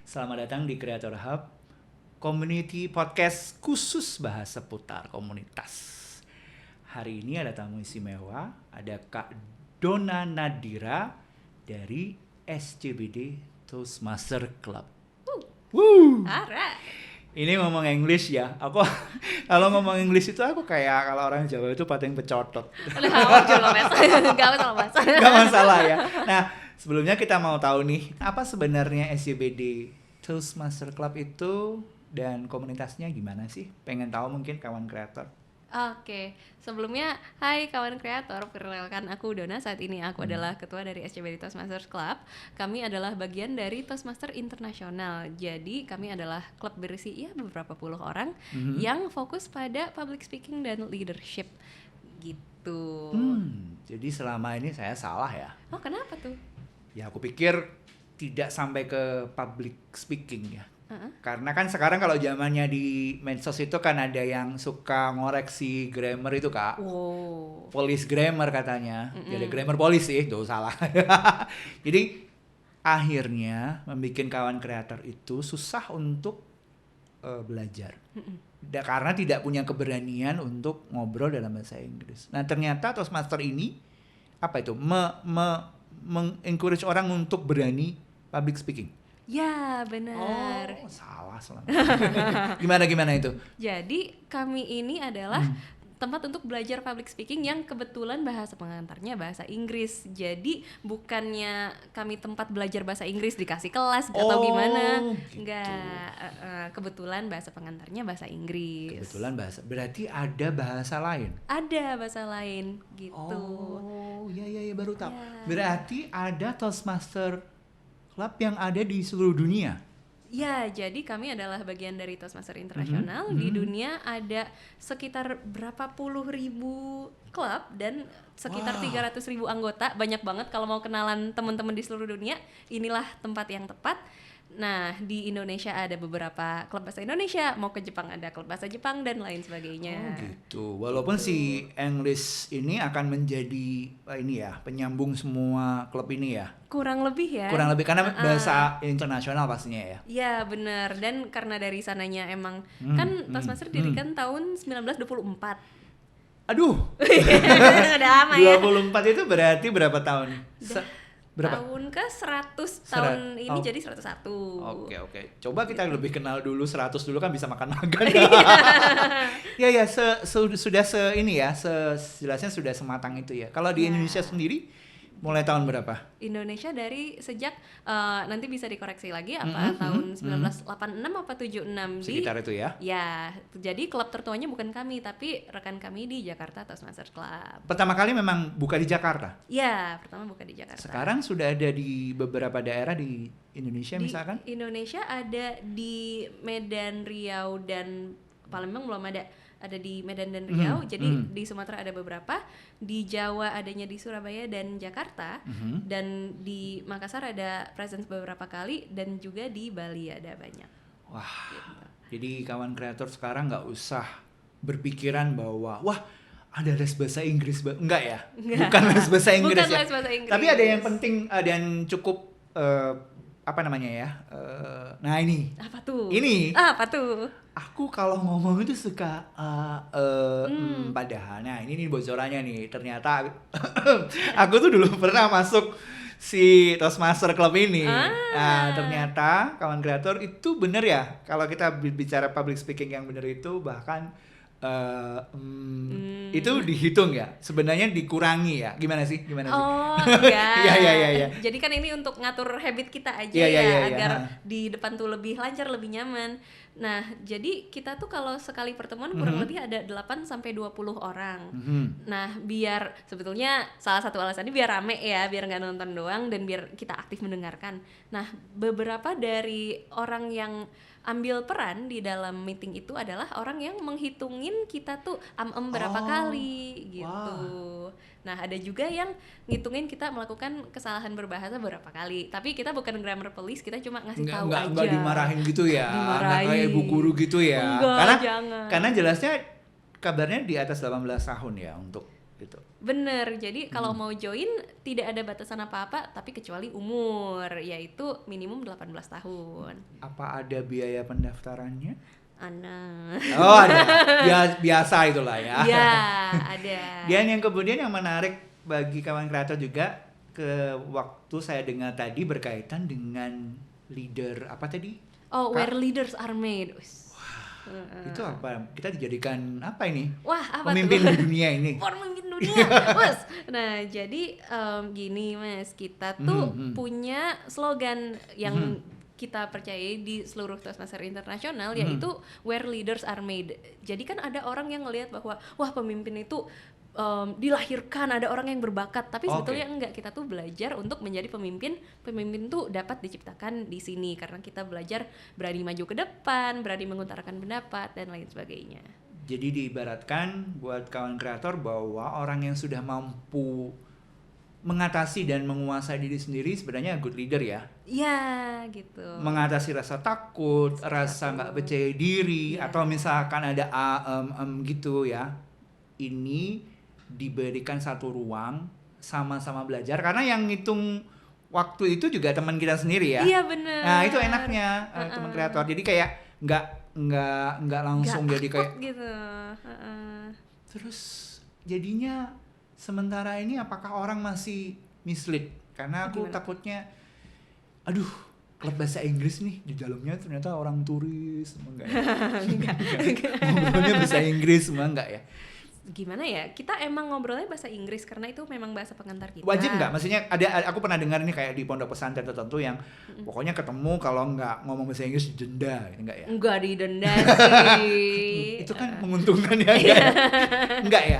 Selamat datang di Creator Hub, community podcast khusus bahas seputar komunitas. Hari ini ada tamu istimewa, ada Kak Donna Nadira dari SCBD Toastmaster Club. Woo! Alright. Ini ngomong English ya. Aku kalau ngomong English itu aku kayak kalau orang Jawa itu pating pecotot. Gak masalah ya. Nah, sebelumnya kita mau tahu nih, apa sebenarnya SCBD Toastmaster Club itu dan komunitasnya gimana sih? Pengen tahu mungkin kawan kreator. Oke, sebelumnya hai kawan kreator, perkenalkan aku Donna. Saat ini aku adalah ketua dari SCBD Toastmasters Club. Kami adalah bagian dari Toastmaster Internasional. Jadi kami adalah klub berisi beberapa puluh orang yang fokus pada public speaking dan leadership gitu. Jadi selama ini saya salah ya. Oh, kenapa tuh? Ya aku pikir tidak sampai ke public speaking ya. Karena kan sekarang kalau zamannya di medsos itu kan ada yang suka ngoreksi grammar itu Kak. Wow. Police grammar katanya. Jadi grammar police sih, tuh salah. Jadi akhirnya membuat kawan kreator itu susah untuk belajar. Karena tidak punya keberanian untuk ngobrol dalam bahasa Inggris. Nah ternyata Toastmaster ini apa itu? Mengencourage orang untuk berani public speaking. Ya, benar. Oh, salah selama. Gimana itu? Jadi kami ini adalah tempat untuk belajar public speaking yang kebetulan bahasa pengantarnya bahasa Inggris. Jadi bukannya kami tempat belajar bahasa Inggris dikasih kelas atau gimana. Gitu. Enggak, kebetulan bahasa pengantarnya bahasa Inggris. Kebetulan bahasa. Berarti ada bahasa lain. Ada bahasa lain gitu. Oh, iya baru tahu. Ya. Berarti ada Toastmaster Club yang ada di seluruh dunia. Ya, jadi kami adalah bagian dari Toastmaster Internasional. Di dunia ada sekitar berapa puluh ribu klub dan sekitar 300.000 anggota. Banyak banget. Kalau mau kenalan teman-teman di seluruh dunia, inilah tempat yang tepat. Nah, di Indonesia ada beberapa klub bahasa Indonesia, mau ke Jepang ada klub bahasa Jepang dan lain sebagainya. Oh gitu. Walaupun si English ini akan menjadi ini ya, penyambung semua klub ini ya. Kurang lebih ya. Kurang lebih karena bahasa internasional pastinya ya. Ya benar, dan karena dari sananya emang kan Toastmaster didirikan tahun 1924. Aduh. Udah lama ya. 24 itu berarti berapa tahun? Berapa? Tahun ke 100 tahun ini jadi 101. Oke. Coba kita lebih kenal dulu 100 dulu kan bisa makan-makan. Ya sudah jelasnya sudah sematang itu ya. Kalau di Indonesia sendiri mulai tahun berapa? Indonesia dari sejak nanti bisa dikoreksi lagi apa tahun 1986 apa 76 sekitar itu ya. Ya, jadi klub tertuanya bukan kami tapi rekan kami di Jakarta Toastmasters Club. Pertama kali memang buka di Jakarta? Ya, pertama buka di Jakarta. Sekarang sudah ada di beberapa daerah di Indonesia misalkan? Di Indonesia ada di Medan, Riau dan Palembang belum ada. Ada di Medan dan Riau, jadi di Sumatera ada beberapa, di Jawa adanya di Surabaya dan Jakarta, dan di Makassar ada presence beberapa kali, dan juga di Bali ada banyak. Wah, gitu. Jadi kawan kreator sekarang nggak usah berpikiran bahwa ada les bahasa Inggris, enggak ya? Bukan les bahasa Inggris Bukan ya. les bahasa Inggris. Tapi ada yang penting, ada yang cukup apa namanya ya? Nah ini. Apa tuh? Ini. Apa tuh? Aku kalau ngomong itu suka padahal. Nah ini nih bocorannya nih. Ternyata aku tuh dulu pernah masuk si Toastmaster Club ini. Nah ternyata kawan kreator itu bener ya. Kalau kita bicara public speaking yang bener itu bahkan itu dihitung ya. Sebenarnya dikurangi ya. Gimana sih? Oh enggak. Iya. Jadi kan ini untuk ngatur habit kita aja agar di depan tuh lebih lancar, lebih nyaman. Nah, jadi kita tuh kalau sekali pertemuan kurang lebih ada 8 sampai 20 orang. Nah, biar sebetulnya salah satu alasannya biar rame ya, biar nggak nonton doang dan biar kita aktif mendengarkan. Nah, beberapa dari orang yang ambil peran di dalam meeting itu adalah orang yang menghitungin kita tuh berapa kali gitu. Nah, ada juga yang ngitungin kita melakukan kesalahan berbahasa berapa kali. Tapi kita bukan grammar police, kita cuma ngasih tahu aja. Enggak dimarahin gitu ya. Enggak kayak ibu guru gitu ya. Enggak, jangan. Karena jelasnya kabarnya di atas 18 tahun ya untuk gitu. Bener, jadi kalau mau join tidak ada batasan apa-apa tapi kecuali umur, yaitu minimum 18 tahun. Apa ada biaya pendaftarannya? Oh ada. Biasa itulah ya. Iya, ada. Dan yang kemudian yang menarik bagi kawan kreator juga, ke waktu saya dengar tadi berkaitan dengan leader apa tadi? Where leaders are made. Itu apa? Kita dijadikan apa ini? Wah, apa pemimpin tuh? di dunia ini. Pemimpin dunia, Mas. Nah, jadi gini Mas, kita tuh punya slogan yang kita percayai di seluruh Toastmaster internasional, yaitu where leaders are made. Jadi kan ada orang yang ngelihat bahwa wah pemimpin itu dilahirkan, ada orang yang berbakat, tapi sebetulnya enggak. Kita tuh belajar untuk menjadi pemimpin tuh dapat diciptakan di sini karena kita belajar berani maju ke depan, berani mengutarakan pendapat dan lain sebagainya. Jadi diibaratkan buat kawan kreator bahwa orang yang sudah mampu mengatasi dan menguasai diri sendiri sebenarnya good leader ya. Iya, gitu. Mengatasi rasa takut, rasa nggak percaya diri, atau misalkan ada gitu ya. Ini diberikan satu ruang sama-sama belajar, karena yang ngitung waktu itu juga teman kita sendiri ya. Iya benar. Nah itu enaknya teman kreator. Jadi kayak nggak langsung jadi kayak gitu. Terus jadinya sementara ini apakah orang masih mislead? Karena aku takutnya, aduh, klub bahasa Inggris nih di dalamnya ternyata orang turis, enggak ya? Ngobrolnya bahasa Inggris semua enggak ya? Gimana ya, kita emang ngobrolnya bahasa Inggris karena itu memang bahasa pengantar kita. Wajib nggak? Maksudnya aku pernah dengar ini kayak di pondok pesantren tertentu yang pokoknya ketemu kalau nggak ngomong bahasa Inggris didenda, gitu, nggak ya? Nggak didenda sih. Itu kan menguntungkan ya? Enggak ya?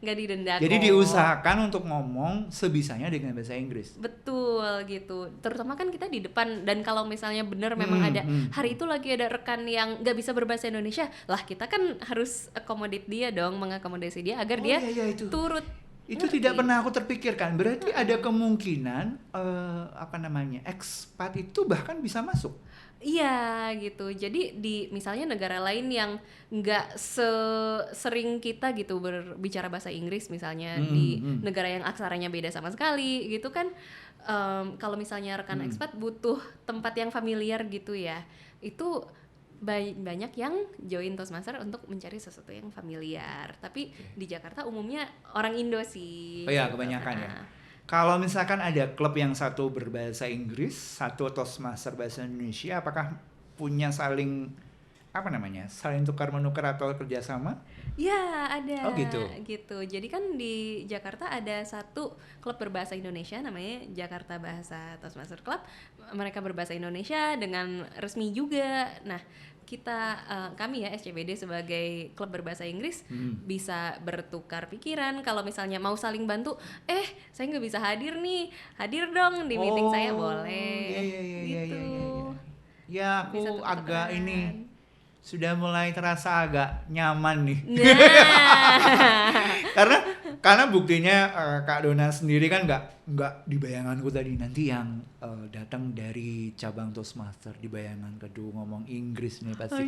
Nggak didenda. Jadi diusahakan untuk ngomong sebisanya dengan bahasa Inggris. Betul gitu. Terutama kan kita di depan, dan kalau misalnya benar memang ada hari itu lagi ada rekan yang nggak bisa berbahasa Indonesia, lah kita kan harus accommodate dia dong, mengakomodasi dia agar dia itu. turut. Itu tidak pernah aku terpikirkan. Berarti ada kemungkinan ekspat itu bahkan bisa masuk. Iya gitu. Jadi di misalnya negara lain yang nggak sering kita gitu berbicara bahasa Inggris, misalnya di negara yang aksaranya beda sama sekali gitu kan, kalau misalnya rekan ekspat butuh tempat yang familiar gitu ya, itu banyak yang join Toastmaster untuk mencari sesuatu yang familiar. Tapi di Jakarta umumnya orang Indo sih. Oh iya, kebanyakan ya. Kalau misalkan ada klub yang satu berbahasa Inggris, satu Toastmaster bahasa Indonesia, apakah punya saling tukar menukar atau kerjasama? Ya ada. Oh gitu. Jadi kan di Jakarta ada satu klub berbahasa Indonesia namanya Jakarta Bahasa Toastmaster Club. Mereka berbahasa Indonesia dengan resmi juga. Nah kami ya SCBD sebagai klub berbahasa Inggris bisa bertukar pikiran. Kalau misalnya mau saling bantu, saya nggak bisa hadir nih, hadir dong di meeting saya, boleh. Gitu. Ya aku agak ini sudah mulai terasa agak nyaman nih. Karena buktinya Kak Dona sendiri kan nggak di bayanganku tadi nanti yang datang dari cabang Toastmaster di bayangan kedua ngomong Inggris nih pasti.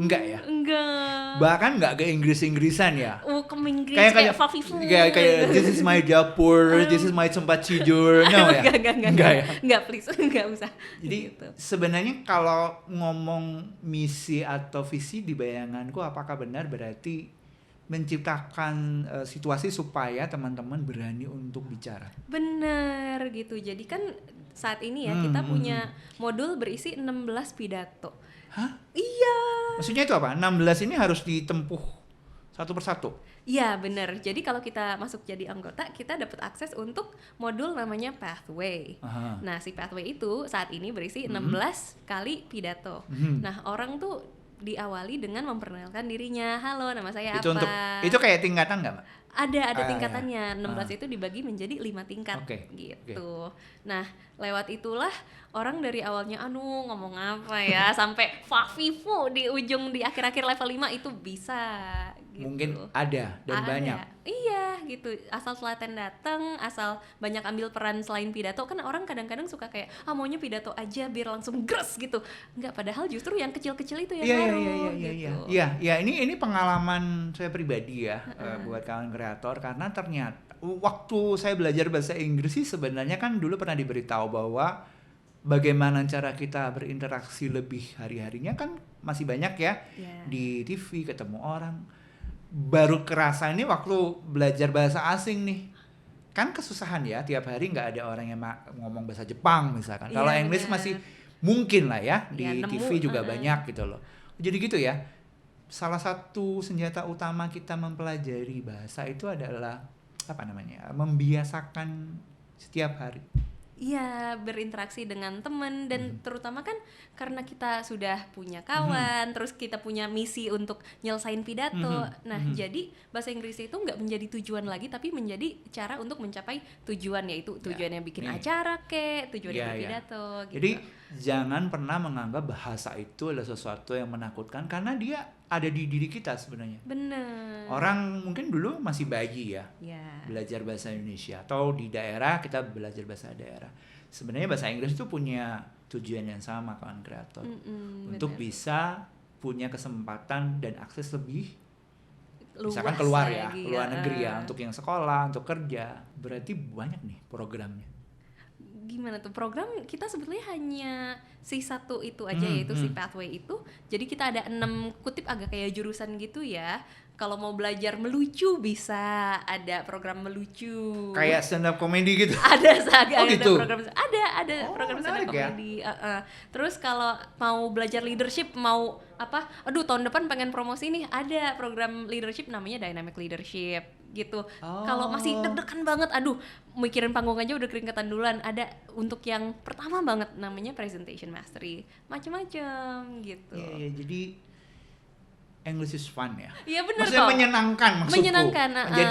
Enggak ya? Enggak. Bahkan nggak ke Inggris-Inggrisan ya? Ke Inggris kayak Fafifu. Kayak this is my dapur, this is my tempat tidur. No ya? Enggak ya? Enggak, please, enggak usah. Jadi sebenarnya kalau ngomong misi atau visi di bayanganku, apakah benar berarti menciptakan situasi supaya teman-teman berani untuk bicara? Benar gitu. Jadi kan saat ini ya kita punya modul berisi 16 pidato. Hah? Iya. Maksudnya itu apa? 16 ini harus ditempuh satu persatu? Iya benar. Jadi kalau kita masuk jadi anggota, kita dapat akses untuk modul namanya Pathway. Nah si Pathway itu saat ini berisi 16 kali pidato. Nah orang tuh diawali dengan memperkenalkan dirinya. Halo, nama saya apa? Itu kayak tingkatan nggak, Mbak? Ada tingkatannya. 16 itu dibagi menjadi 5 tingkat gitu. Nah, lewat itulah orang dari awalnya ngomong apa ya sampai fafifu di akhir-akhir level 5 itu bisa gitu. Mungkin ada dan banyak. Iya gitu. Asal telaten datang, asal banyak ambil peran selain pidato. Kan orang kadang-kadang suka kayak maunya pidato aja biar langsung gres gitu. Enggak, padahal justru yang kecil-kecil itu yang ngaruh gitu. Iya, ini pengalaman saya pribadi ya buat kawan kreator. kreator karena ternyata waktu saya belajar bahasa Inggris sih sebenarnya kan dulu pernah diberitahu bahwa bagaimana cara kita berinteraksi lebih hari-harinya kan masih banyak ya di TV ketemu orang. Baru kerasa ini waktu belajar bahasa asing nih. Kan kesusahan ya, tiap hari nggak ada orang yang ngomong bahasa Jepang misalkan. Kalau Inggris masih mungkin lah ya, di TV juga banyak gitu loh. Jadi gitu ya, salah satu senjata utama kita mempelajari bahasa itu adalah membiasakan setiap hari. Iya, berinteraksi dengan teman dan terutama kan karena kita sudah punya kawan, terus kita punya misi untuk nyelesain pidato. Nah, jadi bahasa Inggris itu nggak menjadi tujuan lagi, tapi menjadi cara untuk mencapai tujuan, yaitu tujuannya bikin acara tujuannya berpidato. Gitu. Jadi jangan pernah menganggap bahasa itu adalah sesuatu yang menakutkan karena dia ada di diri kita sebenarnya. Bener. Orang mungkin dulu masih bayi ya, belajar bahasa Indonesia atau di daerah kita belajar bahasa daerah. Sebenarnya bahasa Inggris itu punya tujuan yang sama kawan kreator, untuk bisa punya kesempatan dan akses lebih, misalkan keluar ya, keluar negeri ya, untuk yang sekolah, untuk kerja. Berarti banyak nih programnya. Gimana tuh program kita sebetulnya hanya si satu itu aja yaitu si pathway itu. Jadi kita ada 6 kutip agak kayak jurusan gitu ya. Kalau mau belajar melucu bisa ada program melucu. Kayak stand up comedy gitu. Ada gitu? program program stand up comedy. Terus kalau mau belajar leadership mau tahun depan pengen promosi nih, ada program leadership namanya Dynamic Leadership gitu. Kalau masih deg-degan banget, mikirin panggung aja udah keringetan duluan, ada untuk yang pertama banget namanya Presentation Mastery, macam-macam gitu. Iya, jadi English is fun ya. Iya benar kok. Maksudnya menyenangkan maksudku. Menyenangkan.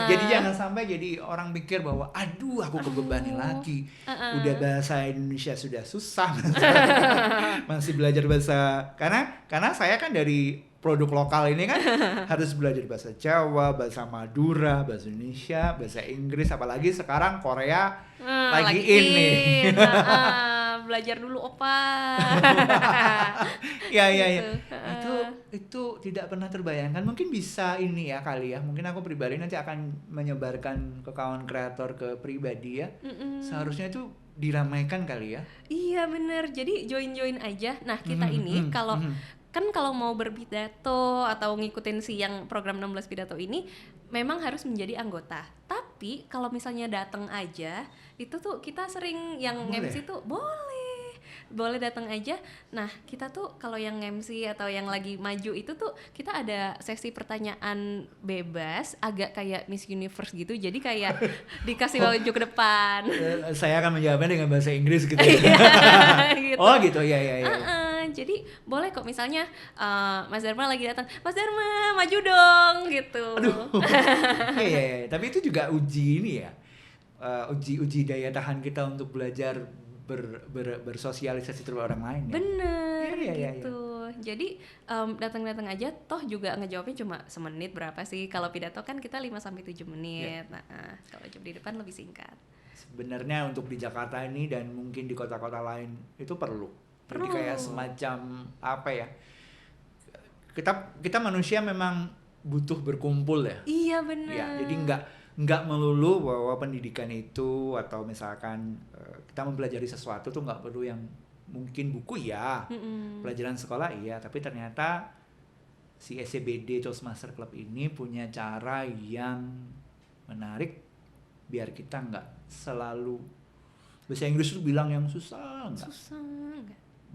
Jadi jangan sampai jadi orang pikir bahwa aku kebebani lagi. Udah bahasa Indonesia sudah susah. Masih belajar bahasa karena saya kan dari produk lokal ini kan harus belajar bahasa Jawa, bahasa Madura, bahasa Indonesia, bahasa Inggris, apalagi sekarang Korea lagi in nih. Belajar dulu opa. Ya. Itu tidak pernah terbayangkan. Mungkin bisa ini ya kali ya. Mungkin aku pribadi nanti akan menyebarkan ke kawan kreator ke pribadi ya. Seharusnya itu diramaikan kali ya. Iya bener. Jadi join aja. Nah kita ini kalau mau berpidato atau ngikutin si yang program 16 pidato ini memang harus menjadi anggota. Tapi kalau misalnya datang aja, itu tuh kita sering yang MC tuh boleh datang aja. Nah kita tuh kalau yang MC atau yang lagi maju itu tuh kita ada sesi pertanyaan bebas, agak kayak Miss Universe gitu. Jadi kayak dikasih baju ke depan. Saya akan menjawabnya dengan bahasa Inggris gitu. Gitu. Oh gitu ya. Jadi boleh kok misalnya Mas Dharma lagi datang, Mas Dharma maju dong gitu. Iya. Tapi itu juga uji ini ya, uji daya tahan kita untuk belajar bersosialisasi terhadap orang lain ya. Bener gitu. Jadi datang aja, toh juga ngejawabnya cuma semenit berapa sih. Kalau pidato kan kita 5-7 menit. Nah kalau jawab di depan lebih singkat. Sebenarnya untuk di Jakarta ini dan mungkin di kota-kota lain itu perlu. Jadi kayak semacam kita manusia memang butuh berkumpul ya. Iya benar. Ya, jadi nggak melulu bahwa pendidikan itu atau misalkan kita mempelajari sesuatu tuh nggak perlu yang mungkin buku ya, pelajaran sekolah iya, tapi ternyata si SCBD Toastmaster Club ini punya cara yang menarik biar kita nggak selalu bahasa Inggris tuh bilang yang susah enggak.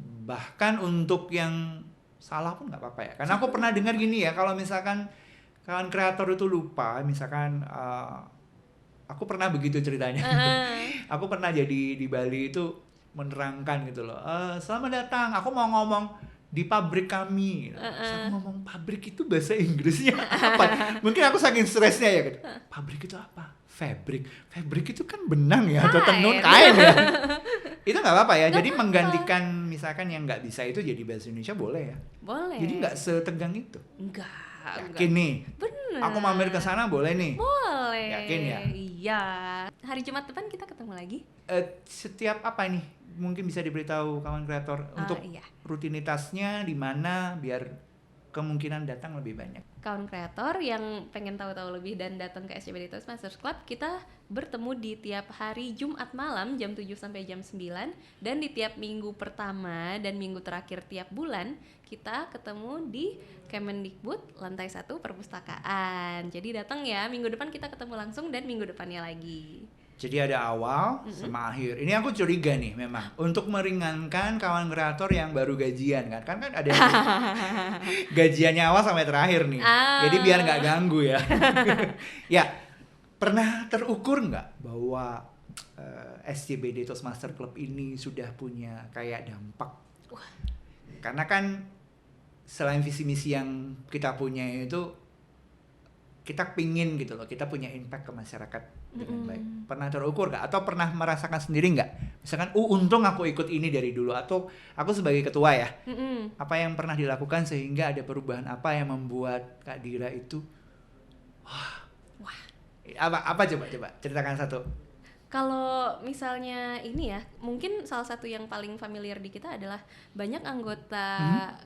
Bahkan untuk yang salah pun nggak apa-apa ya. Karena aku pernah dengar gini ya, kalau misalkan kawan kreator itu lupa, misalkan aku pernah begitu ceritanya. Aku pernah jadi di Bali itu menerangkan gitu loh. Selamat datang, aku mau ngomong di pabrik kami. Saya ngomong pabrik itu bahasa Inggrisnya apa? Mungkin aku saking stresnya ya gitu. Pabrik itu apa? Fabric itu kan benang ya atau tenun kain ya. Itu nggak apa-apa ya. Jadi menggantikan misalkan yang nggak bisa itu jadi bahasa Indonesia boleh ya. Boleh. Jadi nggak setegang itu. Enggak. Yakin nih. Bener. Aku mampir ke sana boleh nih. Boleh. Yakin ya. Iya. Hari Jumat depan kita ketemu lagi. Setiap apa nih? Mungkin bisa diberitahu kawan kreator untuk rutinitasnya di mana biar kemungkinan datang lebih banyak? Kawan kreator yang pengen tahu-tahu lebih dan datang ke SCBD Toastmasters Club, kita bertemu di tiap hari Jumat malam jam 7 sampai jam 9, dan di tiap minggu pertama dan minggu terakhir tiap bulan kita ketemu di Kemendikbud lantai 1 perpustakaan. Jadi datang ya, minggu depan kita ketemu langsung dan minggu depannya lagi. Jadi ada awal sama akhir. Ini aku curiga nih memang untuk meringankan kawan kreator yang baru gajian kan ada yang gajiannya awal sampai terakhir nih. Jadi biar nggak ganggu ya. Ya, pernah terukur nggak bahwa SCBD Toastmaster Club ini sudah punya kayak dampak? Karena kan selain visi misi yang kita punya itu, kita pingin gitu loh, kita punya impact ke masyarakat dengan baik. Pernah terukur gak? Atau pernah merasakan sendiri gak? Misalkan, untung aku ikut ini dari dulu, atau aku sebagai ketua ya, apa yang pernah dilakukan sehingga ada perubahan apa yang membuat Kak Dira itu wah. Apa coba ceritakan satu. Kalau misalnya ini ya, mungkin salah satu yang paling familiar di kita adalah banyak anggota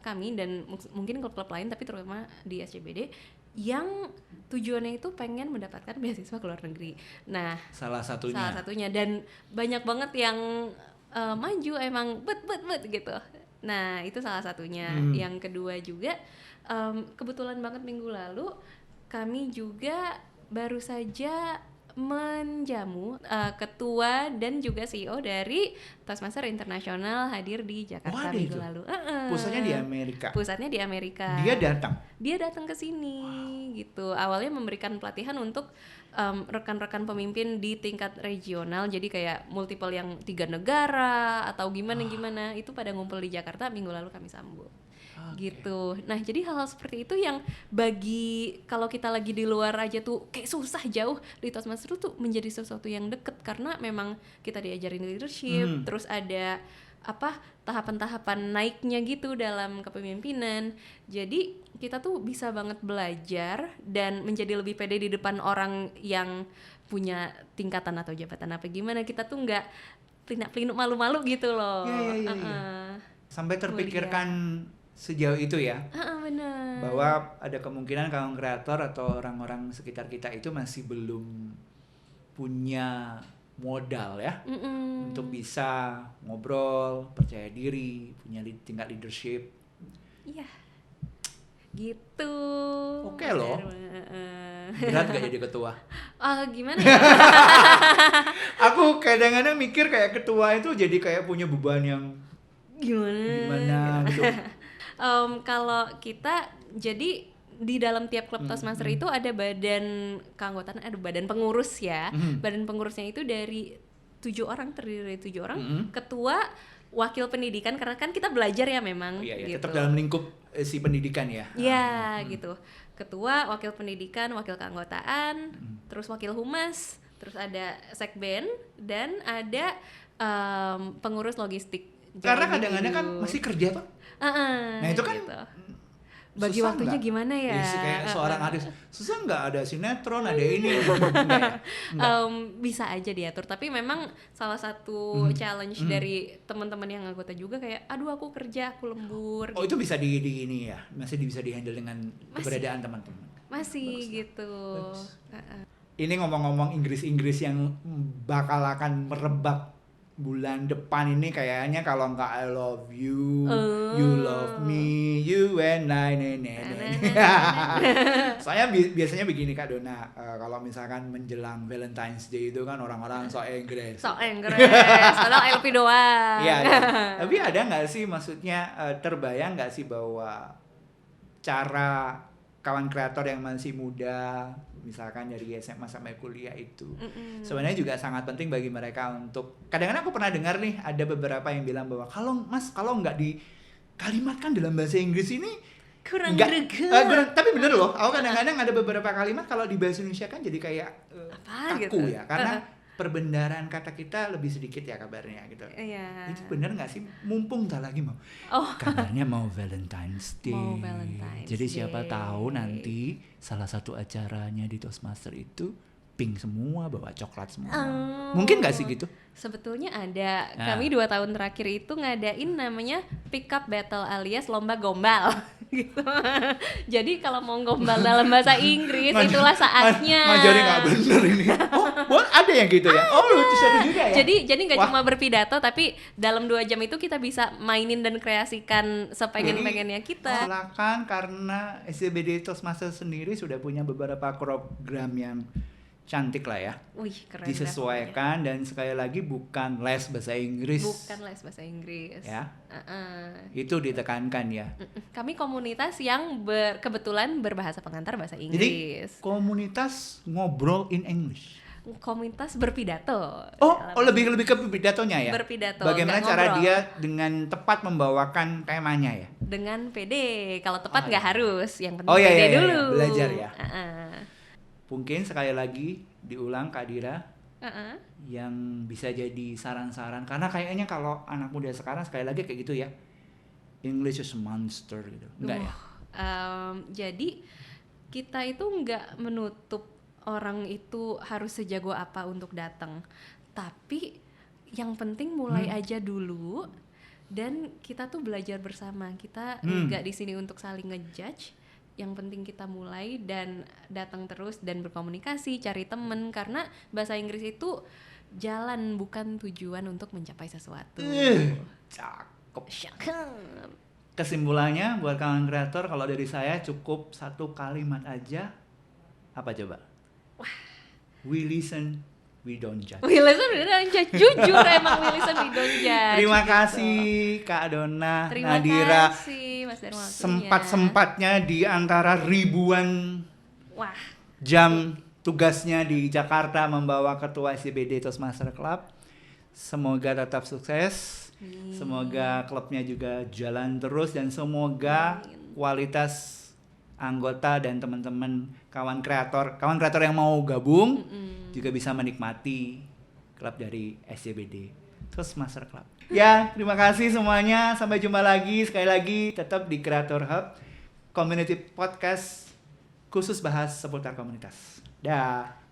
kami dan mungkin klub-klub lain, tapi terutama di SCBD, yang tujuannya itu pengen mendapatkan beasiswa ke luar negeri. Nah, salah satunya dan banyak banget yang maju emang bet gitu. Nah, itu salah satunya. Yang kedua juga kebetulan banget minggu lalu kami juga baru saja menjamu ketua dan juga CEO dari Toastmaster Internasional hadir di Jakarta minggu lalu. Pusatnya di Amerika. Pusatnya di Amerika. Dia datang ke sini gitu. Awalnya memberikan pelatihan untuk rekan-rekan pemimpin di tingkat regional. Jadi kayak multiple yang 3 negara atau gimana itu pada ngumpul di Jakarta minggu lalu kami sambut. Gitu. Nah, jadi hal-hal seperti itu yang bagi kalau kita lagi di luar aja tuh kayak susah jauh, di Toastmasters tuh menjadi sesuatu yang deket karena memang kita diajarin leadership, terus ada tahapan-tahapan naiknya gitu dalam kepemimpinan. Jadi kita tuh bisa banget belajar dan menjadi lebih pede di depan orang yang punya tingkatan atau jabatan apa gimana. Kita tuh nggak plinak-plinuk malu-malu gitu loh. Sampai terpikirkan sejauh itu ya, benar. bahwa ada kemungkinan kawan kreator atau orang-orang sekitar kita itu masih belum punya modal ya, untuk bisa ngobrol, percaya diri, punya tingkat leadership. Iya, gitu. Oke loh. Berat gak jadi ketua? Gimana ya? Aku kadang-kadang mikir kayak ketua itu jadi kayak punya beban yang gimana gitu. Kalau kita jadi di dalam tiap klub Toastmaster itu ada badan keanggotaan, ada badan pengurus ya. Badan pengurusnya itu terdiri dari 7 orang, ketua, wakil pendidikan, karena kan kita belajar ya memang. Gitu. Tetap dalam lingkup si pendidikan ya. Iya, gitu. Ketua, wakil pendidikan, wakil keanggotaan, terus wakil humas, terus ada sekben dan ada pengurus logistik. Karena kadang-kadang kan masih kerja tuh. Nah itu kan gitu. Bagi waktunya gimana ya? Kayak seorang artis susah nggak, ada sinetron, ada ini. Bisa aja diatur, tapi memang salah satu challenge dari teman-teman yang anggota juga kayak, aduh aku kerja, aku lembur. Oh gitu. Itu bisa di ini ya, masih bisa dihandle dengan keberadaan teman-teman. Masih bagus gitu. Ini ngomong-ngomong Inggris yang bakal akan merebak bulan depan ini kayaknya, kalau nggak I love you, you love me, you and I, Soalnya biasanya begini Kak Dona, kalau misalkan menjelang Valentine's Day itu kan orang-orang sok Inggris, padahal LP doang. Iya. Tapi ada nggak sih, maksudnya terbayang nggak sih bahwa cara kawan kreator yang masih muda, misalkan dari SMA sampai kuliah itu, sebenarnya juga sangat penting bagi mereka untuk, kadang-kadang aku pernah dengar nih, ada beberapa yang bilang bahwa kalau nggak dikalimatkan dalam bahasa Inggris ini kurang greget. Tapi bener loh, aku kadang-kadang ada beberapa kalimat kalau di bahasa Indonesia kan jadi kayak kaku gitu ya, karena perbendaharaan kata kita lebih sedikit ya kabarnya gitu. Iya. Itu bener nggak sih? Mumpung tak lagi mau. Kabarnya mau Valentine's Day. Jadi siapa tahu nanti salah satu acaranya di Toastmaster itu pink semua, bawa coklat semua. Mungkin nggak sih gitu? Sebetulnya ada. Kami 2 tahun terakhir itu ngadain namanya pick up battle alias lomba gombal. gitu. Jadi kalau mau gombal dalam bahasa Inggris itulah saatnya. Ngajarin nggak bener ini. Oh, ada yang gitu ya? Oh, lucu juga ya. Jadi nggak cuma berpidato, tapi dalam 2 jam itu kita bisa mainin dan kreasikan sepengen-pengennya kita. Silakan, karena SCBD Toastmaster sendiri sudah punya beberapa program yang cantik lah ya. Wih, keren. Disesuaikan dan sekali lagi bukan les bahasa Inggris. Bukan les bahasa Inggris. Ya. Itu ditekankan ya. Kami komunitas yang kebetulan berbahasa pengantar bahasa Inggris. Jadi komunitas ngobrol in English. Komunitas berpidato. Lebih ke pidatonya ya. Berpidato. Bagaimana cara dia dengan tepat membawakan temanya ya? Dengan pede. Kalau tepat nggak harus, yang penting iya, pede dulu. Belajar ya. Mungkin sekali lagi diulang Kak Dira, yang bisa jadi saran-saran, karena kayaknya kalau anak muda sekarang sekali lagi kayak gitu ya, English is a monster gitu, enggak ya? Jadi kita itu nggak menutup orang itu harus sejago apa untuk datang, tapi yang penting mulai aja dulu, dan kita tuh belajar bersama. Kita nggak di sini untuk saling ngejudge. Yang penting kita mulai dan datang terus dan berkomunikasi, cari temen, karena bahasa Inggris itu jalan bukan tujuan untuk mencapai sesuatu. Cakep. Kesimpulannya buat kawan kreator, kalau dari saya cukup 1 kalimat aja. Apa coba? We listen, we don't judge. We listen, we don't judge. Jujur emang we listen, we don't judge. Terima kasih Kak Donna, Nadira. Terima kasih Mas Darmo. Sempat-sempatnya di antara ribuan jam tugasnya di Jakarta membawa ketua SCBD Toastmaster Club. Semoga tetap sukses. Semoga klubnya juga jalan terus, dan semoga kualitas anggota dan teman-teman kawan kreator yang mau gabung juga bisa menikmati klub dari SCBD Toastmaster Club. Ya, terima kasih semuanya. Sampai jumpa lagi. Sekali lagi tetap di Creator Hub Community Podcast, khusus bahas seputar komunitas. Dah.